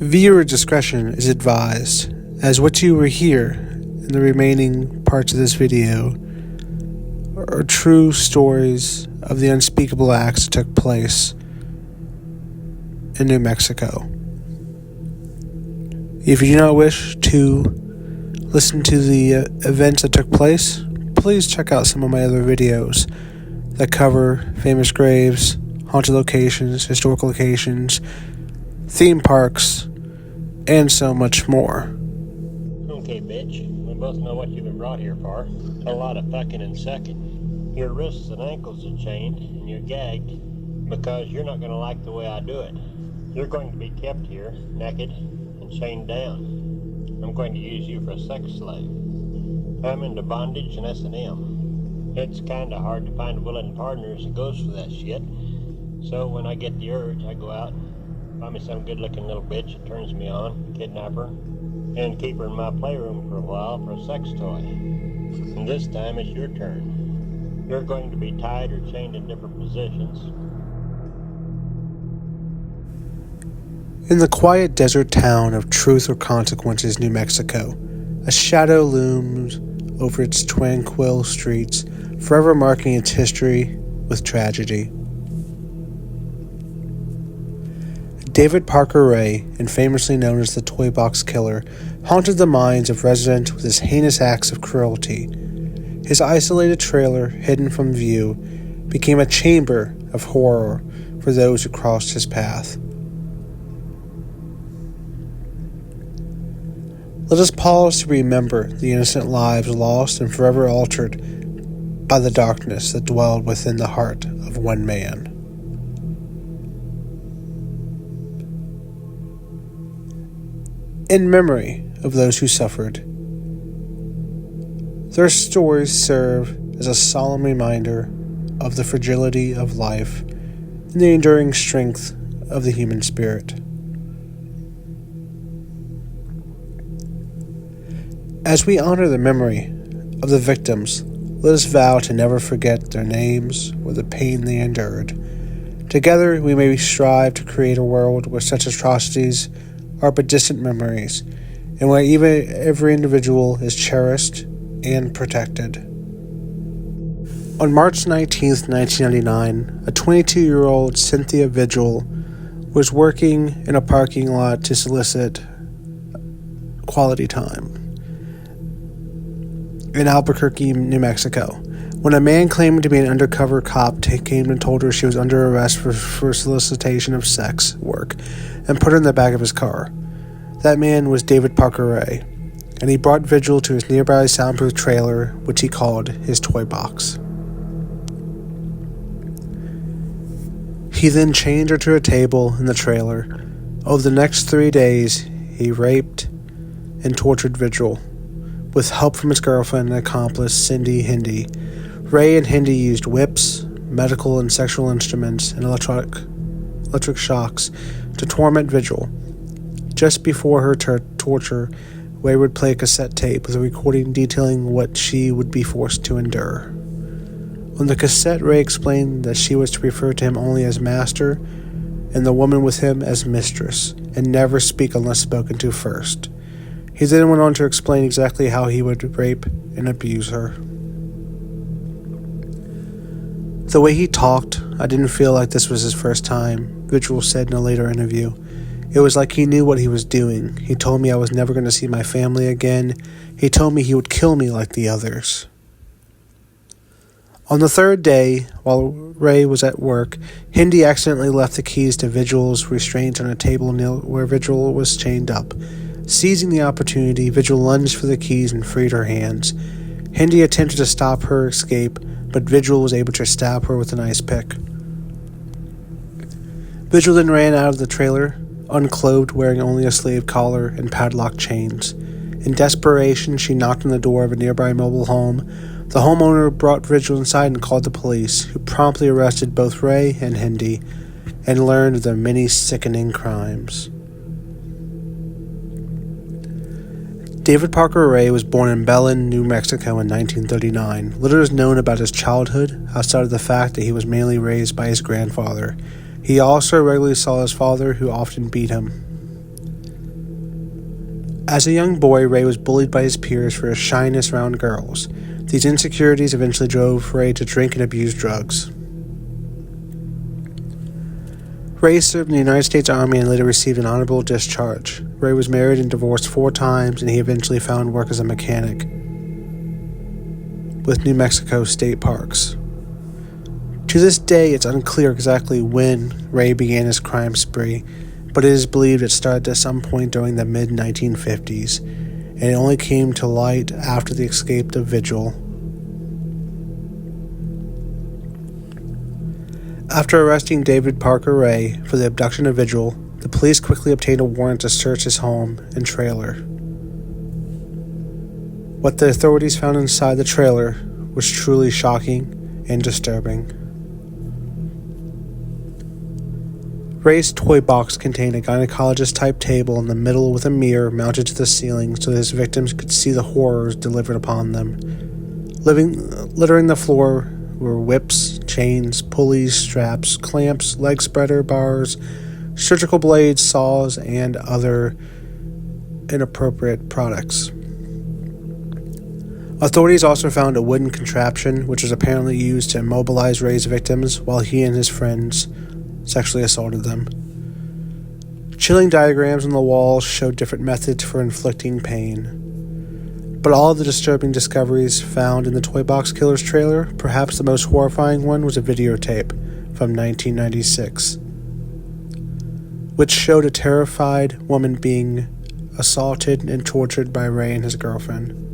Viewer discretion is advised, as what you will hear in the remaining parts of this video are true stories of the unspeakable acts that took place in New Mexico. If you do not wish to listen to the events that took place, please check out some of my other videos that cover famous graves, haunted locations, historical locations, theme parks, and so much more. Okay, bitch. We both know what you've been brought here for. A lot of fucking and sucking. Your wrists and ankles are chained, and you're gagged because you're not going to like the way I do it. You're going to be kept here, naked and chained down. I'm going to use you for a sex slave. I'm into bondage and S&M. It's kind of hard to find willing partners that goes for that shit. So when I get the urge, I go out, find me some good-looking little bitch that turns me on, kidnap her, and keep her in my playroom for a while for a sex toy. And this time it's your turn. You're going to be tied or chained in different positions. In the quiet desert town of Truth or Consequences, New Mexico, a shadow looms over its tranquil streets, forever marking its history with tragedy. David Parker Ray, and famously known as the Toolbox Killer, haunted the minds of residents with his heinous acts of cruelty. His isolated trailer, hidden from view, became a chamber of horror for those who crossed his path. Let us pause to remember the innocent lives lost and forever altered by the darkness that dwelled within the heart of one man. In memory of those who suffered, their stories serve as a solemn reminder of the fragility of life and the enduring strength of the human spirit. As we honor the memory of the victims, let us vow to never forget their names or the pain they endured. Together we may strive to create a world where such atrocities are but distant memories, and where even every individual is cherished and protected. On March 19, 1999, a 22-year-old Cynthia Vigil was working in a parking lot to solicit quality time in Albuquerque, New Mexico, when a man claiming to be an undercover cop came and told her she was under arrest for solicitation of sex work and put her in the back of his car. That man was David Parker Ray, and he brought Vigil to his nearby soundproof trailer, which he called his toy box. He then chained her to a table in the trailer. Over the next 3 days, he raped and tortured Vigil, with help from his girlfriend and accomplice, Cindy Hindi. Ray and Hindi used whips, medical and sexual instruments, and electric shocks to torment Vigil. Just before her torture, Ray would play a cassette tape with a recording detailing what she would be forced to endure. On the cassette, Ray explained that she was to refer to him only as master and the woman with him as mistress, and never speak unless spoken to first. He then went on to explain exactly how he would rape and abuse her. The way he talked, I didn't feel like this was his first time, Vigil said in a later interview. It was like he knew what he was doing. He told me I was never going to see my family again. He told me he would kill me like the others. On the third day, while Ray was at work, Hindi accidentally left the keys to Vigil's restraints on a table where Vigil was chained up. Seizing the opportunity, Vigil lunged for the keys and freed her hands. Hindi attempted to stop her escape, but Vigil was able to stab her with an ice pick. Vigil then ran out of the trailer, unclothed, wearing only a slave collar and padlocked chains. In desperation, she knocked on the door of a nearby mobile home. The homeowner brought Vigil inside and called the police, who promptly arrested both Ray and Hindi and learned of their many sickening crimes. David Parker Ray was born in Belen, New Mexico in 1939. Little is known about his childhood, outside of the fact that he was mainly raised by his grandfather. He also regularly saw his father, who often beat him. As a young boy, Ray was bullied by his peers for his shyness around girls. These insecurities eventually drove Ray to drink and abuse drugs. Ray served in the United States Army and later received an honorable discharge. Ray was married and divorced 4 times, and he eventually found work as a mechanic with New Mexico State Parks. To this day, it's unclear exactly when Ray began his crime spree, but it is believed it started at some point during the mid-1950s, and it only came to light after the escape of Vigil. After arresting David Parker Ray for the abduction of Vigil, the police quickly obtained a warrant to search his home and trailer. What the authorities found inside the trailer was truly shocking and disturbing. Ray's toy box contained a gynecologist-type table in the middle with a mirror mounted to the ceiling so that his victims could see the horrors delivered upon them. Littering the floor were whips, chains, pulleys, straps, clamps, leg spreader bars, surgical blades, saws, and other inappropriate products. Authorities also found a wooden contraption which was apparently used to immobilize Ray's victims while he and his friends sexually assaulted them. Chilling diagrams on the walls showed different methods for inflicting pain. But all of the disturbing discoveries found in the Toy Box Killer's trailer, perhaps the most horrifying one was a videotape from 1996, which showed a terrified woman being assaulted and tortured by Ray and his girlfriend.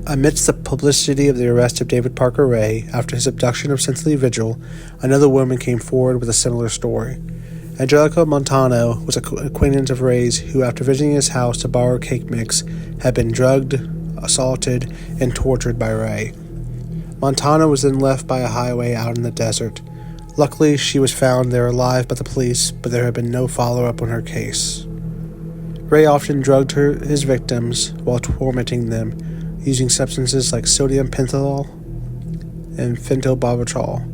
Amidst the publicity of the arrest of David Parker Ray after his abduction of Cynthia Vigil, another woman came forward with a similar story. Angelica Montano was an acquaintance of Ray's who, after visiting his house to borrow cake mix, had been drugged, assaulted, and tortured by Ray. Montano was then left by a highway out in the desert. Luckily, she was found there alive by the police, but there had been no follow-up on her case. Ray often drugged his victims while tormenting them, using substances like sodium pentothal and phenobarbital,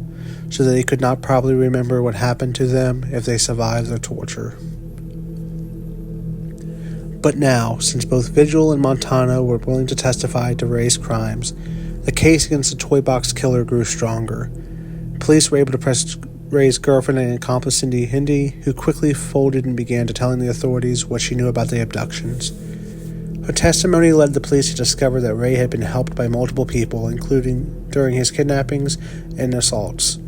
so that he could not probably remember what happened to them if they survived their torture. But now, since both Vigil and Montano were willing to testify to Ray's crimes, the case against the Toy Box Killer grew stronger. Police were able to press Ray's girlfriend and accomplice Cindy Hindi, who quickly folded and began to telling the authorities what she knew about the abductions. Her testimony led the police to discover that Ray had been helped by multiple people, including during his kidnappings and assaults.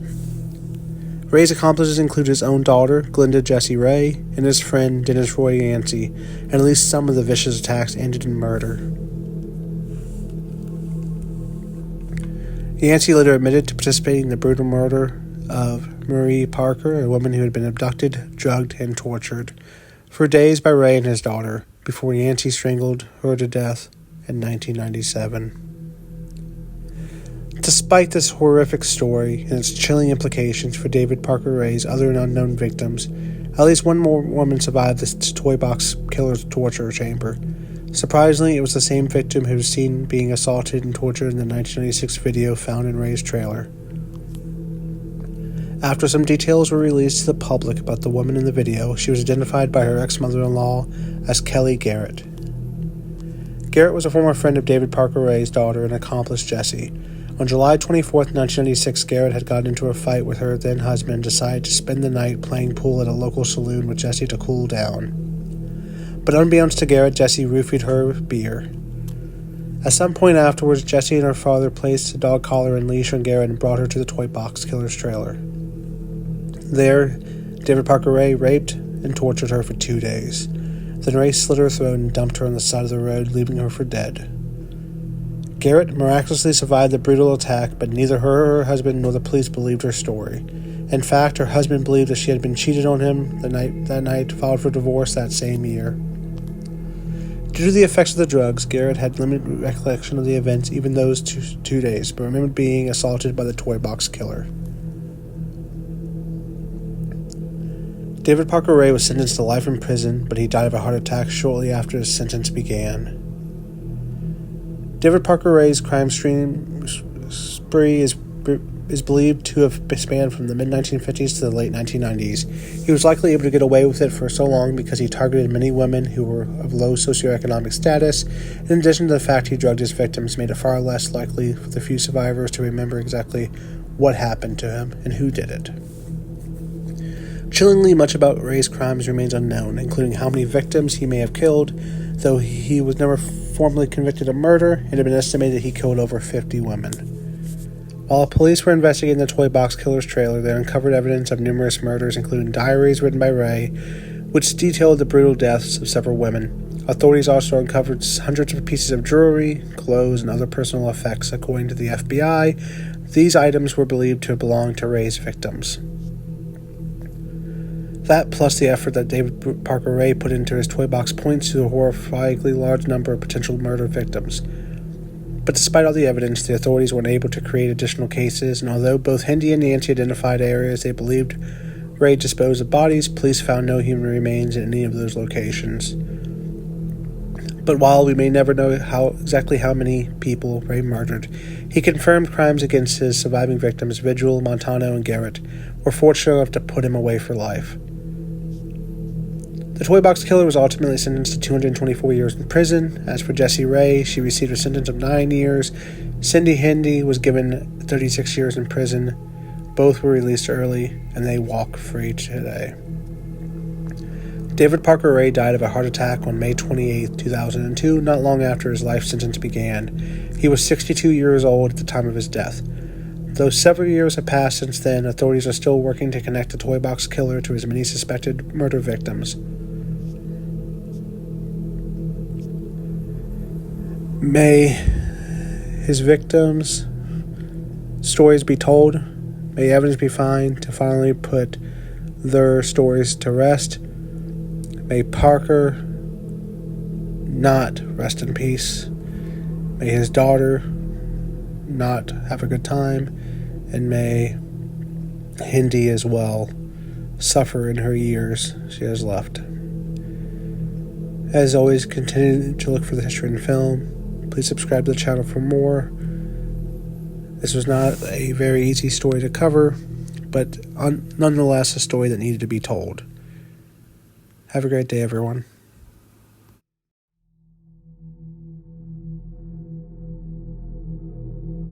Ray's accomplices include his own daughter, Glenda Jessie Ray, and his friend, Dennis Roy Yancey, and at least some of the vicious attacks ended in murder. Yancey later admitted to participating in the brutal murder of Marie Parker, a woman who had been abducted, drugged, and tortured for days by Ray and his daughter, before Yancey strangled her to death in 1997. Despite this horrific story and its chilling implications for David Parker Ray's other unknown victims, at least one more woman survived this Toy Box Killer's torture chamber. Surprisingly, it was the same victim who was seen being assaulted and tortured in the 1996 video found in Ray's trailer. After some details were released to the public about the woman in the video, she was identified by her ex-mother-in-law as Kelly Garrett. Garrett was a former friend of David Parker Ray's daughter and accomplice Jessie. On July 24, 1996, Garrett had gotten into a fight with her then-husband and decided to spend the night playing pool at a local saloon with Jessie to cool down. But unbeknownst to Garrett, Jessie roofied her with beer. At some point afterwards, Jessie and her father placed a dog collar and leash on Garrett and brought her to the Toy Box Killer's trailer. There, David Parker Ray raped and tortured her for 2 days. Then Ray slit her throat and dumped her on the side of the road, leaving her for dead. Garrett miraculously survived the brutal attack, but neither her or her husband nor the police believed her story. In fact, her husband believed that she had been cheated on him that night, filed for divorce that same year. Due to the effects of the drugs, Garrett had limited recollection of the events even those 2 days, but remembered being assaulted by the Toy Box Killer. David Parker Ray was sentenced to life in prison, but he died of a heart attack shortly after his sentence began. David Parker Ray's crime spree is is believed to have spanned from the mid-1950s to the late 1990s. He was likely able to get away with it for so long because he targeted many women who were of low socioeconomic status. In addition to the fact he drugged his victims, made it far less likely for the few survivors to remember exactly what happened to him and who did it. Chillingly, much about Ray's crimes remains unknown, including how many victims he may have killed, though he was never formally convicted of murder. It had been estimated he killed over 50 women. While police were investigating the Toolbox killer's trailer, they uncovered evidence of numerous murders, including diaries written by Ray, which detailed the brutal deaths of several women. Authorities also uncovered hundreds of pieces of jewelry, clothes, and other personal effects. According to the FBI, these items were believed to belong to Ray's victims. That, plus the effort that David Parker Ray put into his Toolbox, points to a horrifyingly large number of potential murder victims. But despite all the evidence, the authorities weren't able to create additional cases, and although both Hindi and Nancy identified areas they believed Ray disposed of bodies, police found no human remains in any of those locations. But while we may never know exactly how many people Ray murdered, he confirmed crimes against his surviving victims, Vigil, Montano, and Garrett, were fortunate enough to put him away for life. The Toolbox killer was ultimately sentenced to 224 years in prison. As for Jessie Ray, she received a sentence of 9 years. Cindy Hindi was given 36 years in prison. Both were released early, and they walk free today. David Parker Ray died of a heart attack on May 28, 2002, not long after his life sentence began. He was 62 years old at the time of his death. Though several years have passed since then, authorities are still working to connect the Toolbox killer to his many suspected murder victims. May his victims' stories be told. May evidence be found to finally put their stories to rest. May Parker not rest in peace. May his daughter not have a good time. And may Hindi as well suffer in her years she has left. As always, continue to look for the history in film. Please subscribe to the channel for more. This was not a very easy story to cover, but nonetheless a story that needed to be told. Have a great day, everyone.